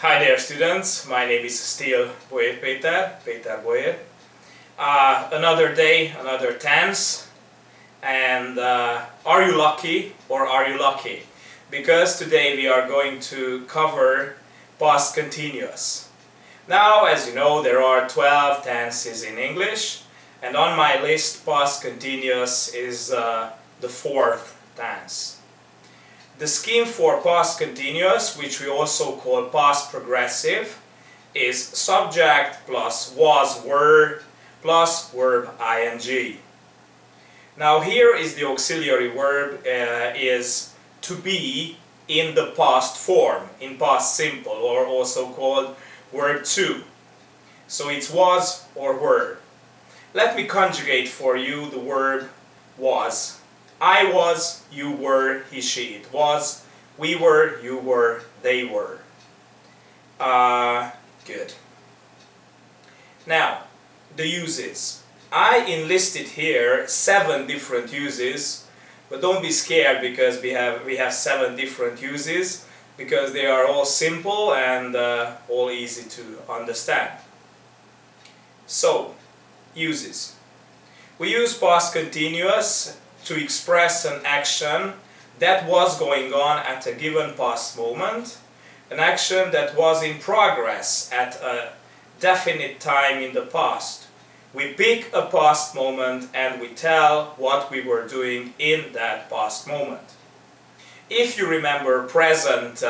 Hi there students, my name is still Boyer Peter Boyer. Another day, another tense, and are you lucky or are you lucky? Because today we are going to cover past continuous. Now, as you know, there are 12 tenses in English, and on my list past continuous is the fourth tense. The scheme for past continuous, which we also call past progressive, is subject plus was were plus verb ing. Now here is the auxiliary verb is to be in the past form, in past simple, or also called verb to. So it's was or were. Let me conjugate for you the verb was. I was, you were, he, she, it was, we were, you were, they were. Good. Now, the uses. I enlisted here 7 different uses, but don't be scared because we have 7 different uses, because they are all simple and all easy to understand. So, uses. We use past continuous to express an action that was going on at a given past moment, an action that was in progress at a definite time in the past. We pick a past moment and we tell what we were doing in that past moment. If you remember present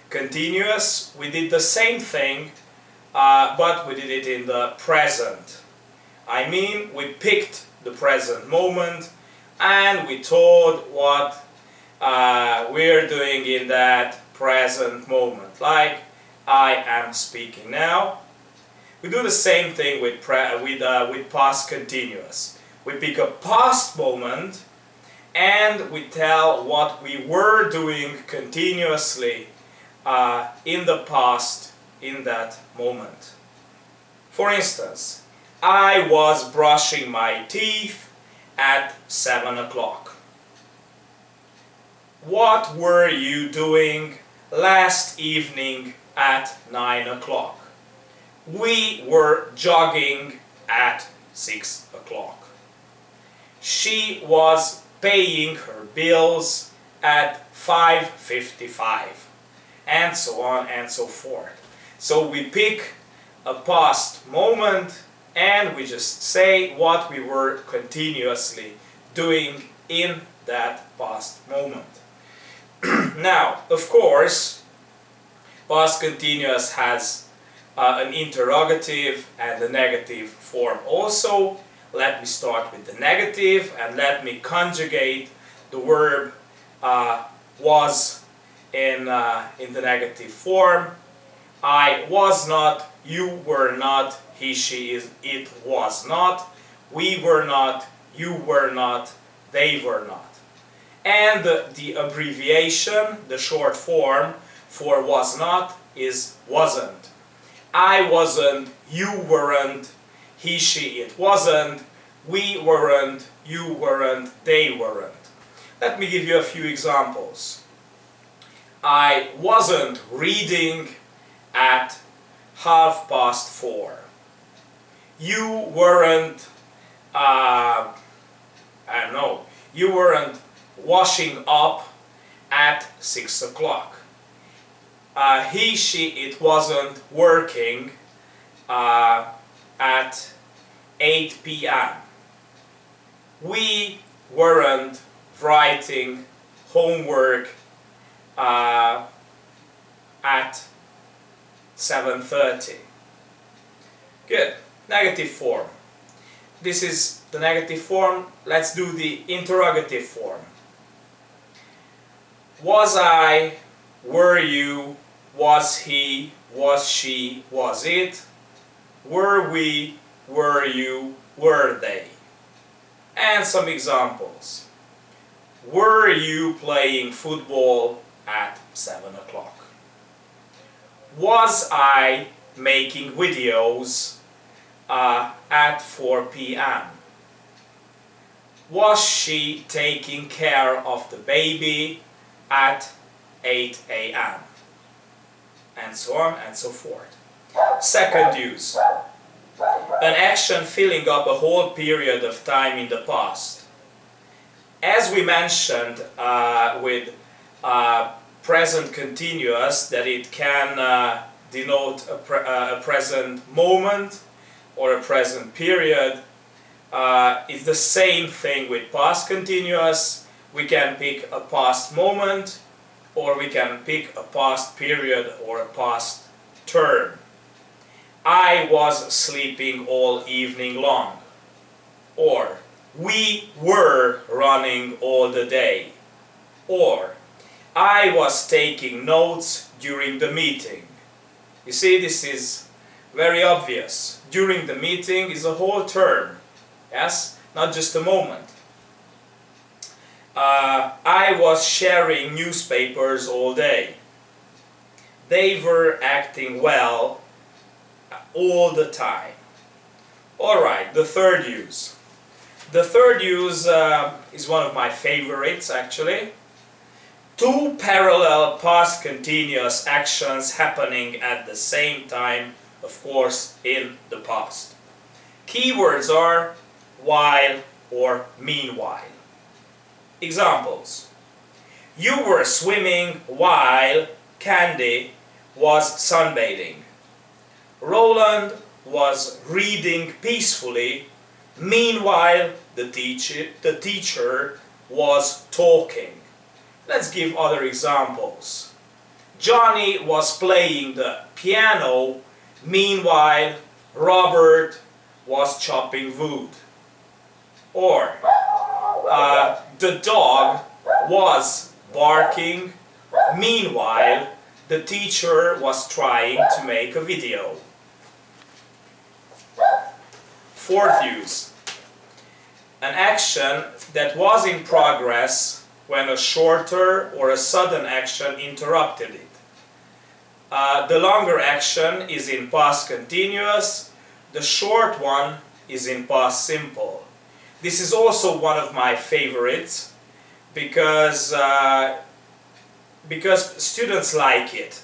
continuous, we did the same thing, but we did it in the present. I mean, we picked the present moment and we told what we're doing in that present moment, like I am speaking now. We do the same thing with past continuous. We pick a past moment and we tell what we were doing continuously in the past in that moment. For instance, I was brushing my teeth at 7 o'clock. What were you doing last evening at 9 o'clock? We were jogging at 6 o'clock. She was paying her bills at 5:55, and so on and so forth. So we pick a past moment and we just say what we were continuously doing in that past moment. Now, of course, past continuous has an interrogative and a negative form also. Let me start with the negative and let me conjugate the verb was in the negative form. I was not, you were not, he, she, it was not, we were not, you were not, they were not. And the abbreviation, the short form for was not is wasn't. I wasn't, you weren't, he, she, it wasn't, we weren't, you weren't, they weren't. Let me give you a few examples. I wasn't reading at 4:30. You weren't, you weren't washing up at 6 o'clock. He, she, it wasn't working at 8 p.m. We weren't writing homework at 7:30. Good. Negative form. This is the negative form. Let's do the interrogative form. Was I, were you, was he, was she, was it, were we, were you, were they. And some examples. Were you playing football at 7 o'clock? Was I making videos at 4 p.m.? Was she taking care of the baby at 8 a.m.? and so on and so forth. Second use, an action filling up a whole period of time in the past. As we mentioned with present continuous, that it can denote a present moment or a present period, it's the same thing with past continuous. We can pick a past moment, or we can pick a past period or a past term. I was sleeping all evening long. Or, we were running all the day. Or, I was taking notes during the meeting. You see, this is very obvious. During the meeting is a whole term. Yes? Not just a moment. I was sharing newspapers all day. They were acting well all the time. Alright, the third use. The third use is one of my favorites, actually. Two parallel past continuous actions happening at the same time, of course, in the past. Keywords are while or meanwhile. Examples. You were swimming while Candy was sunbathing. Roland was reading peacefully, meanwhile the teacher was talking. Let's give other examples. Johnny was playing the piano, meanwhile Robert was chopping wood. Or the dog was barking, meanwhile the teacher was trying to make a video. Fourth use. An action that was in progress when a shorter or a sudden action interrupted it. The longer action is in past continuous, the short one is in past simple. This is also one of my favorites because students like it.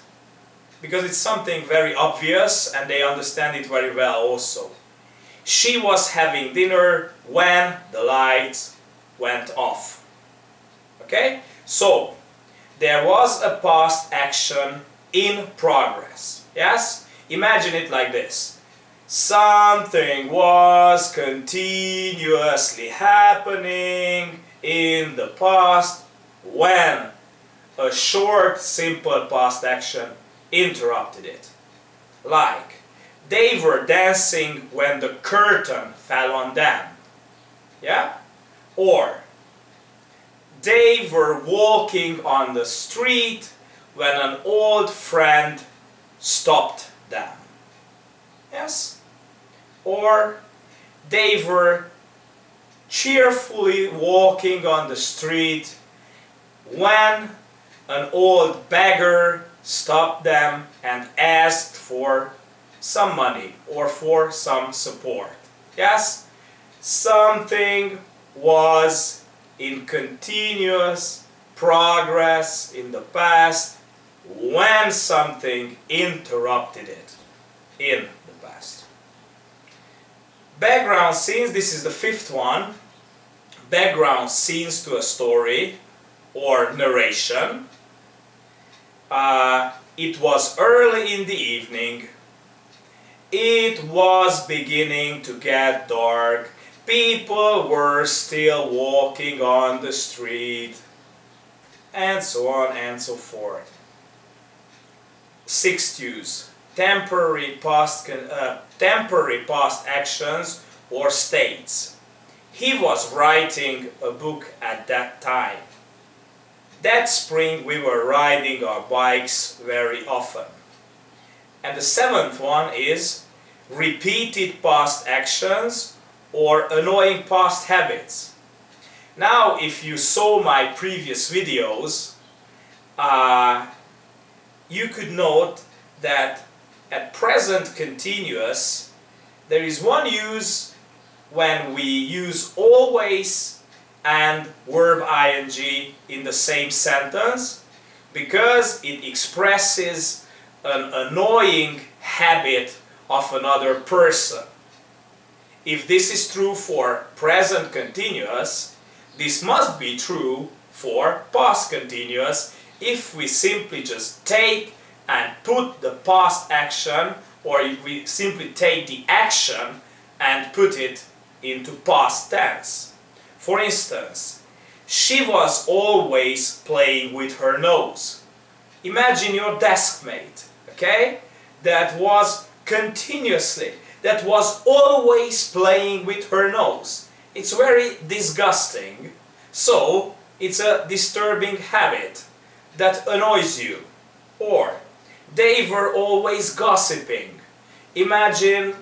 Because it's something very obvious and they understand it very well also. She was having dinner when the lights went off. Okay? So, there was a past action in progress. Yes? Imagine it like this. Something was continuously happening in the past when a short, simple past action interrupted it. Like, they were dancing when the curtain fell on them. Yeah? Or, they were walking on the street when an old friend stopped them. Yes? Or, they were cheerfully walking on the street when an old beggar stopped them and asked for some money or for some support. Yes? Something was in continuous progress in the past when something interrupted it in the past. Background scenes, this is the fifth one. Background scenes to a story or narration. It was early in the evening. It was beginning to get dark. People were still walking on the street. And so on and so forth. Sixth use. Temporary past actions or states. He was writing a book at that time. That spring we were riding our bikes very often. And the seventh one is repeated past actions or annoying past habits. Now, if you saw my previous videos, you could note that at present continuous, there is one use when we use always and verb ing in the same sentence, because it expresses an annoying habit of another person. If this is true for present continuous, this must be true for past continuous if we simply just take and put the past action, or if we simply take the action and put it into past tense. For instance, she was always playing with her nose. Imagine your deskmate, okay? That was always playing with her nose. It's very disgusting. So, it's a disturbing habit that annoys you. Or, they were always gossiping. Imagine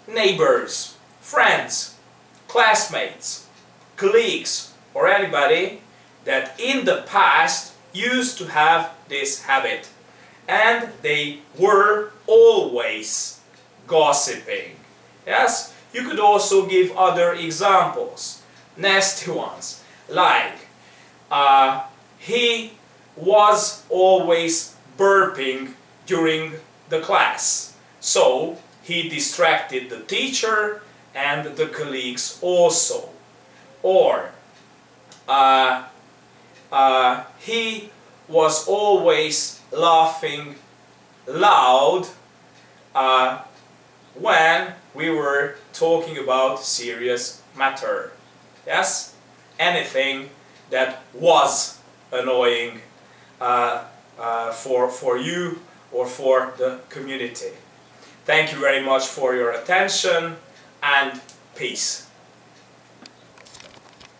neighbors, friends, classmates, colleagues, or anybody that in the past used to have this habit, and they were always gossiping. Yes, you could also give other examples, nasty ones, like he was always burping during the class, so he distracted the teacher and the colleagues also. Or he was always laughing loud when we were talking about serious matter. Yes? Anything that was annoying for you or for the community. Thank you very much for your attention, and peace.